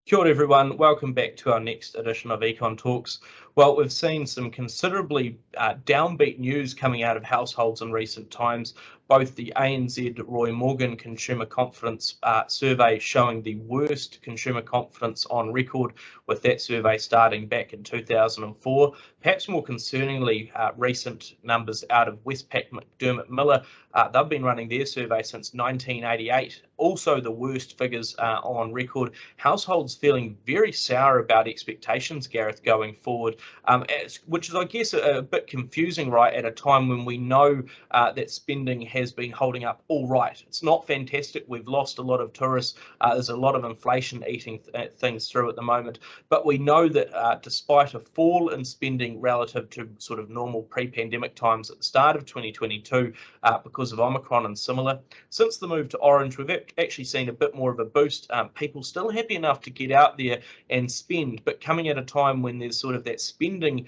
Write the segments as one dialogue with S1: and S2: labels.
S1: Kia ora everyone, welcome back to our next edition of Econ Talks. Well, we've seen some considerably downbeat news coming out of households in recent times. Both the ANZ Roy Morgan Consumer Confidence survey showing the worst consumer confidence on record, with that survey starting back in 2004. Perhaps more concerningly, recent numbers out of Westpac McDermott Miller. They've been running their survey since 1988. Also the worst figures on record. Households feeling very sour about expectations, Gareth, going forward, which is, I guess, a bit confusing, right, at a time when we know that spending has been holding up all right. It's not fantastic. We've lost a lot of tourists. There's a lot of inflation eating things through at the moment. But we know that despite a fall in spending relative to sort of normal pre-pandemic times at the start of 2022, because of Omicron and similar, since the move to orange, we've actually seen a bit more of a boost. People still happy enough to get out there and spend, but coming at a time when there's sort of that spending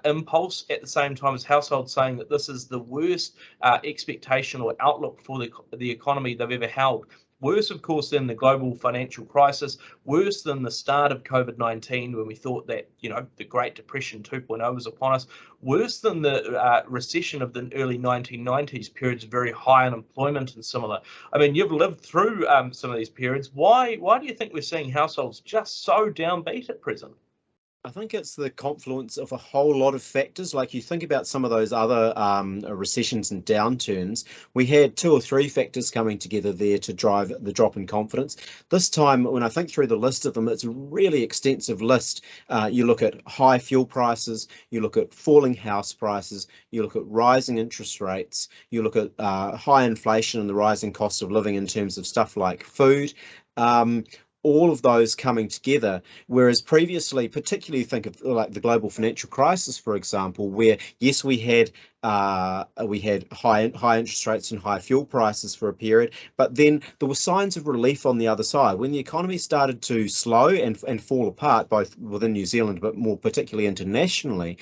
S1: impulse at the same time as households saying that this is the worst expectation or outlook for the economy they've ever held. Worse, of course, than the global financial crisis, worse than the start of COVID-19 when we thought that, the Great Depression 2.0 was upon us, worse than the recession of the early 1990s, periods of very high unemployment and similar. I mean, you've lived through some of these periods. Why do you think we're seeing households just so downbeat at present?
S2: I think it's the confluence of a whole lot of factors. Like you think about some of those other recessions and downturns, we had two or three factors coming together there to drive the drop in confidence. This time, when I think through the list of them, it's a really extensive list. You look at high fuel prices, you look at falling house prices, you look at rising interest rates, you look at high inflation and the rising cost of living in terms of stuff like food. All of those coming together, whereas previously, particularly think of like the global financial crisis, for example, where yes, we had high interest rates and high fuel prices for a period, but then there were signs of relief on the other side. When the economy started to slow and fall apart, both within New Zealand, but more particularly internationally,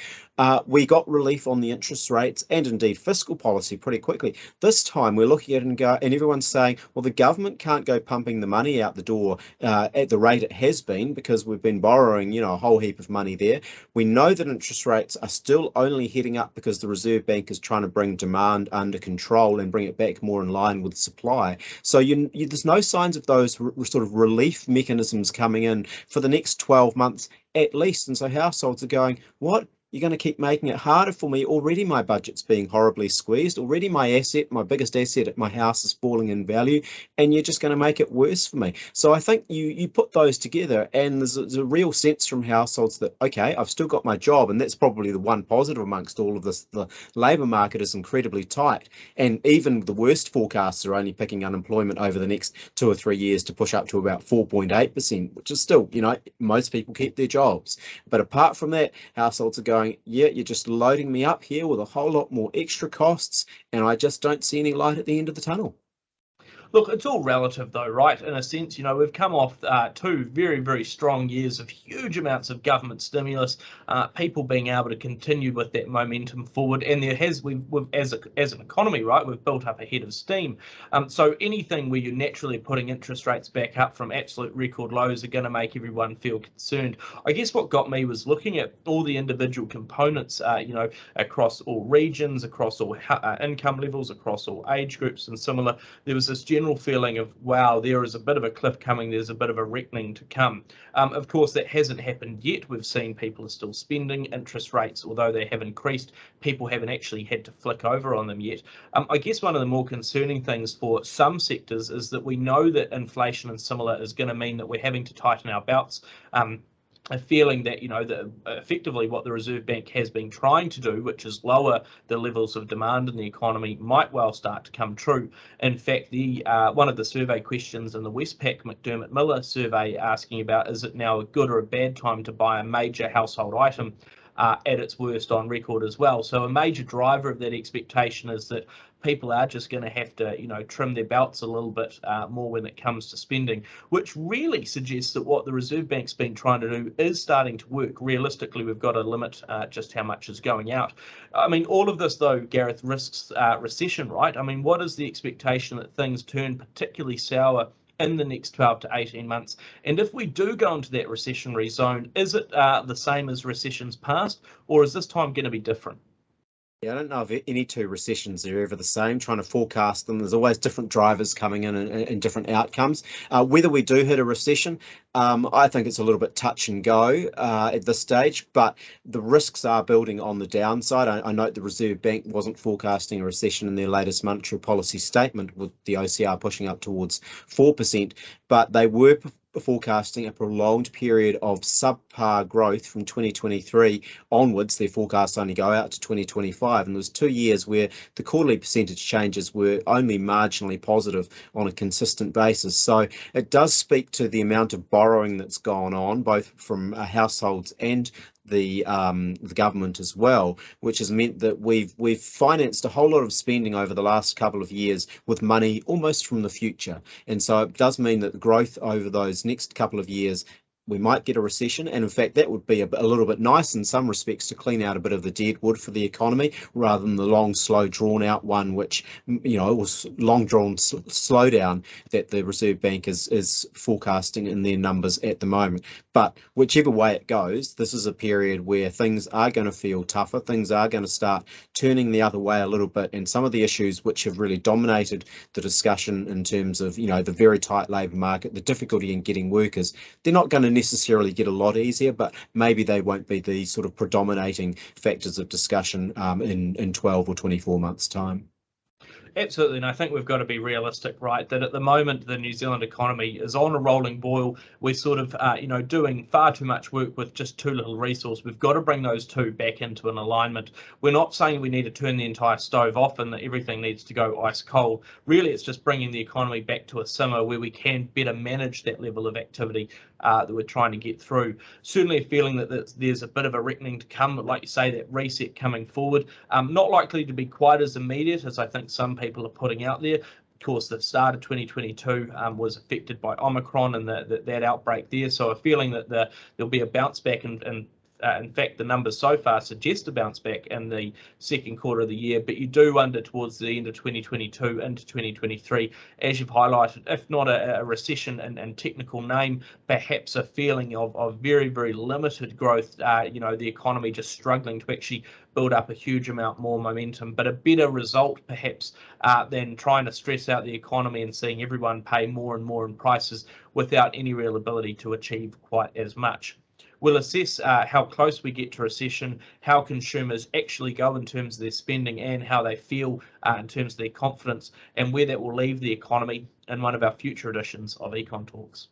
S2: we got relief on the interest rates and indeed fiscal policy pretty quickly. This time we're looking at it and everyone's saying, well, the government can't go pumping the money out the door at the rate it has been because we've been borrowing, a whole heap of money there. We know that interest rates are still only heading up because the Reserve Bank is trying to bring demand under control and bring it back more in line with supply. So there's no signs of those sort of relief mechanisms coming in for the next 12 months at least. And so households are going, what? You're going to keep making it harder for me. Already my budget's being horribly squeezed. Already my biggest asset at my house is falling in value, and you're just going to make it worse for me. So I think you put those together, and there's a real sense from households that, okay, I've still got my job, and that's probably the one positive amongst all of this. The labour market is incredibly tight, and even the worst forecasts are only picking unemployment over the next 2 or 3 years to push up to about 4.8%, which is still, most people keep their jobs. But apart from that, households are going, yeah, you're just loading me up here with a whole lot more extra costs, and I just don't see any light at the end of the tunnel.
S1: Look, it's all relative though, right? In a sense, we've come off 2 very, very strong years of huge amounts of government stimulus, people being able to continue with that momentum forward, and there has, we've as an economy, right, we've built up a head of steam. So anything where you're naturally putting interest rates back up from absolute record lows are going to make everyone feel concerned. I guess what got me was looking at all the individual components, across all regions, across all income levels, across all age groups and similar. There was this general feeling of, wow, there is a bit of a cliff coming, there's a bit of a reckoning to come. Of course, that hasn't happened yet. We've seen people are still spending. Interest rates, although they have increased, people haven't actually had to flick over on them yet. I guess one of the more concerning things for some sectors is that we know that inflation and similar is going to mean that we're having to tighten our belts. A feeling that, that effectively what the Reserve Bank has been trying to do, which is lower the levels of demand in the economy, might well start to come true. In fact, the one of the survey questions in the Westpac McDermott Miller survey asking about, is it now a good or a bad time to buy a major household item, at its worst on record as well. So a major driver of that expectation is that people are just going to have to, trim their belts a little bit more when it comes to spending, which really suggests that what the Reserve Bank's been trying to do is starting to work. Realistically, we've got to limit just how much is going out. I mean, all of this, though, Gareth, risks recession, right? I mean, what is the expectation that things turn particularly sour in the next 12 to 18 months? And if we do go into that recessionary zone, is it the same as recessions past, or is this time going to be different?
S2: Yeah, I don't know if any two recessions are ever the same. Trying to forecast them, there's always different drivers coming in and different outcomes. Whether we do hit a recession, I think it's a little bit touch and go at this stage, but the risks are building on the downside. I note the Reserve Bank wasn't forecasting a recession in their latest monetary policy statement, with the OCR pushing up towards 4%, but they were forecasting a prolonged period of subpar growth from 2023 onwards. Their forecasts only go out to 2025, and there was 2 years where the quarterly percentage changes were only marginally positive on a consistent basis. So it does speak to the amount of borrowing that's gone on, both from households and the government as well, which has meant that we've financed a whole lot of spending over the last couple of years with money almost from the future. And so it does mean that the growth over those next couple of years, we might get a recession, and in fact that would be a little bit nice in some respects to clean out a bit of the dead wood for the economy, rather than the long, slow, drawn out one, which, you know, it was long drawn slowdown that the Reserve Bank is forecasting in their numbers at the moment. But whichever way it goes, this is a period where things are going to feel tougher, things are going to start turning the other way a little bit, and some of the issues which have really dominated the discussion in terms of, you know, the very tight labour market, the difficulty in getting workers, they're not going to necessarily get a lot easier, but maybe they won't be the sort of predominating factors of discussion in 12 or 24 months' time.
S1: Absolutely, and I think we've got to be realistic, right? That at the moment the New Zealand economy is on a rolling boil. We're sort of, doing far too much work with just too little resource. We've got to bring those two back into an alignment. We're not saying we need to turn the entire stove off and that everything needs to go ice cold. Really, it's just bringing the economy back to a simmer where we can better manage that level of activity that we're trying to get through. Certainly a feeling that there's a bit of a reckoning to come, like you say, that reset coming forward. Not likely to be quite as immediate as I think some people are putting out there. Of course, the start of 2022 was affected by Omicron and that outbreak there. So a feeling that there'll be a bounce back, and in fact, the numbers so far suggest a bounce back in the second quarter of the year. But you do wonder towards the end of 2022 into 2023, as you've highlighted, if not a recession in technical name, perhaps a feeling of very, very limited growth. The economy just struggling to actually build up a huge amount more momentum, but a better result perhaps than trying to stress out the economy and seeing everyone pay more and more in prices without any real ability to achieve quite as much. We'll assess how close we get to recession, how consumers actually go in terms of their spending and how they feel in terms of their confidence, and where that will leave the economy in one of our future editions of Econ Talks.